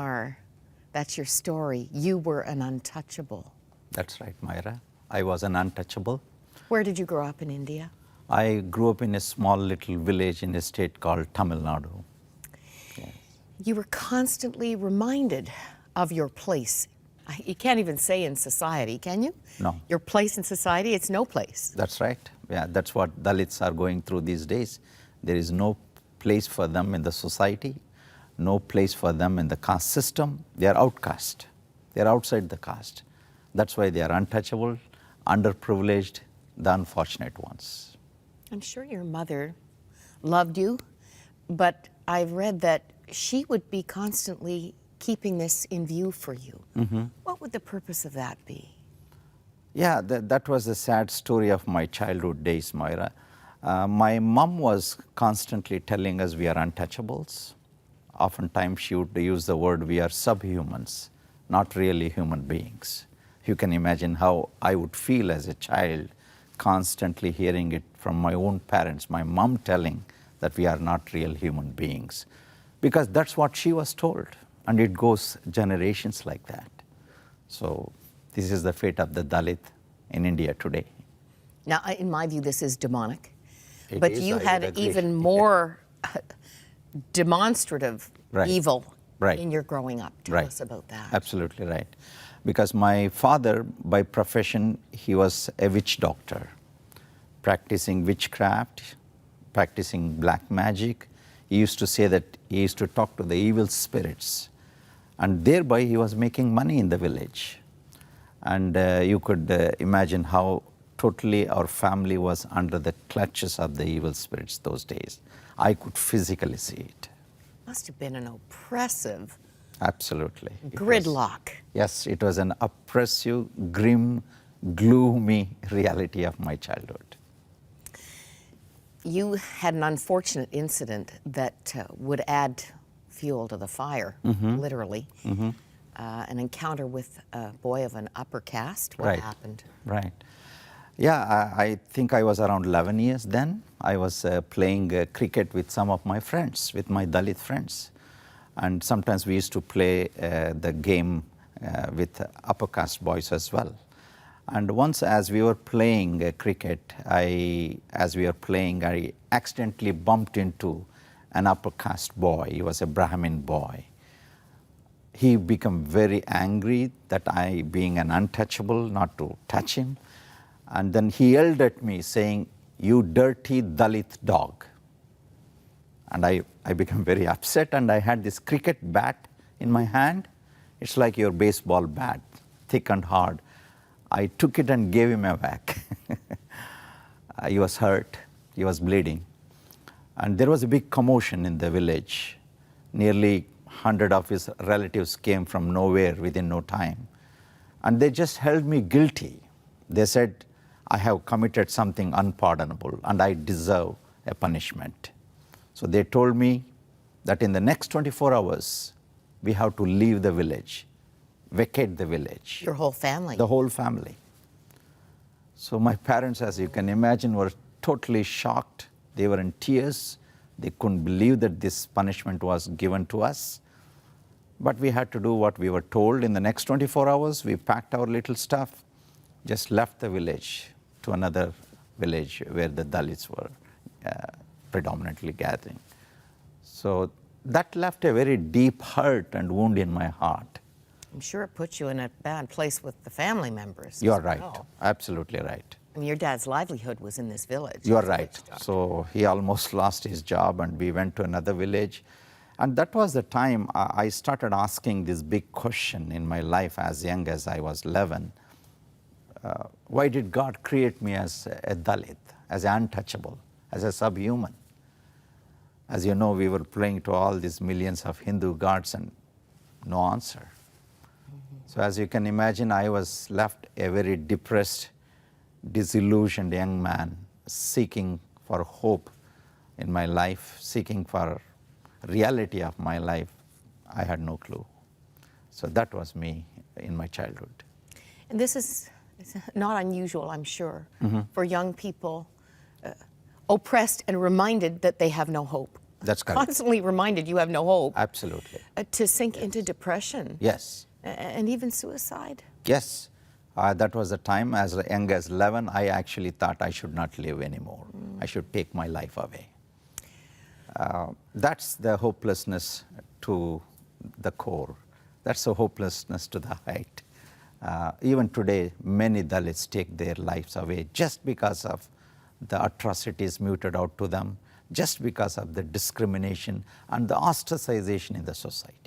are. That's your story. You were an untouchable. That's right, Myra. I was an untouchable. Where did you grow up in India? I grew up in a small little village in a state called Tamil Nadu. Yes. You were constantly reminded of your place. You can't even say in society, can you? No. Your place in society, it's no place. That's right. Yeah, that's what Dalits are going through these days. There is no place for them in the society, no place for them in the caste system. They are outcast. They are outside the caste. That's why they are untouchable, underprivileged, the unfortunate ones. I'm sure your mother loved you, but I've read that she would be constantly keeping this in view for you. Mm-hmm. What would the purpose of that be? Yeah, that was the sad story of my childhood days, Moira. My mom was constantly telling us we are untouchables. Oftentimes she would use the word we are subhumans, not really human beings. You can imagine how I would feel as a child constantly hearing it from my own parents, my mom telling that we are not real human beings. Because that's what she was told. And it goes generations like that. So this is the fate of the Dalit in India today. Now, in my view, this is demonic. It but is, you I had would agree. even more demonstrative Right. evil Right. in your growing up. Tell Right. us about that. Absolutely right. Because my father, by profession, he was a witch doctor, practicing witchcraft, practicing black magic. He used to say that he used to talk to the evil spirits. And thereby he was making money in the village. And you could imagine how totally our family was under the clutches of the evil spirits those days. I could physically see it. Must have been an oppressive Absolutely. gridlock. Yes, it was an oppressive, grim, gloomy reality of my childhood. You had an unfortunate incident that would add fuel to the fire, literally. An encounter with a boy of an upper caste. What Right. happened? Right. Yeah, I think I was around 11 years then. I was playing cricket with some of my friends, with my Dalit friends. And sometimes we used to play the game with upper caste boys as well. And once as we were playing cricket, I accidentally bumped into an upper caste boy. He was a Brahmin boy. He became very angry that I, being an untouchable, not to touch him. And then he yelled at me saying, "You dirty Dalit dog." And I became very upset, and I had this cricket bat in my hand. It's like your baseball bat, thick and hard. I took it and gave him a whack. He was hurt, he was bleeding. And there was a big commotion in the village. Nearly 100 of his relatives came from nowhere within no time. And they just held me guilty. They said, I have committed something unpardonable and I deserve a punishment. So they told me that in the next 24 hours, we have to leave the village, vacate the village. Your whole family. The whole family. So my parents, as you can imagine, were totally shocked. They were in tears. They couldn't believe that this punishment was given to us. But we had to do what we were told. In the next 24 hours, we packed our little stuff, just left the village to another village where the Dalits were predominantly gathering. So that left a very deep hurt and wound in my heart. I'm sure it put you in a bad place with the family members. You're as right, well. absolutely right. I mean, your dad's livelihood was in this village. You're as a right. witch doctor. So he almost lost his job and we went to another village. And that was the time I started asking this big question in my life as young as I was 11. Why did God create me as a Dalit, as an untouchable, as a subhuman? As you know, we were praying to all these millions of Hindu gods and no answer. So as you can imagine, I was left a very depressed, disillusioned young man, seeking for hope in my life, seeking for reality of my life. I had no clue. So that was me in my childhood. And this is it's not unusual, I'm sure, for young people oppressed and reminded that they have no hope. That's correct. constantly reminded you have no hope, Absolutely. to sink into depression Yes. and even suicide. Yes. That was the time, as young as 11, I actually thought I should not live anymore. I should take my life away. That's the hopelessness to the core. That's the hopelessness to the height. Even today, many Dalits take their lives away just because of the atrocities meted out to them, just because of the discrimination and the ostracization in the society.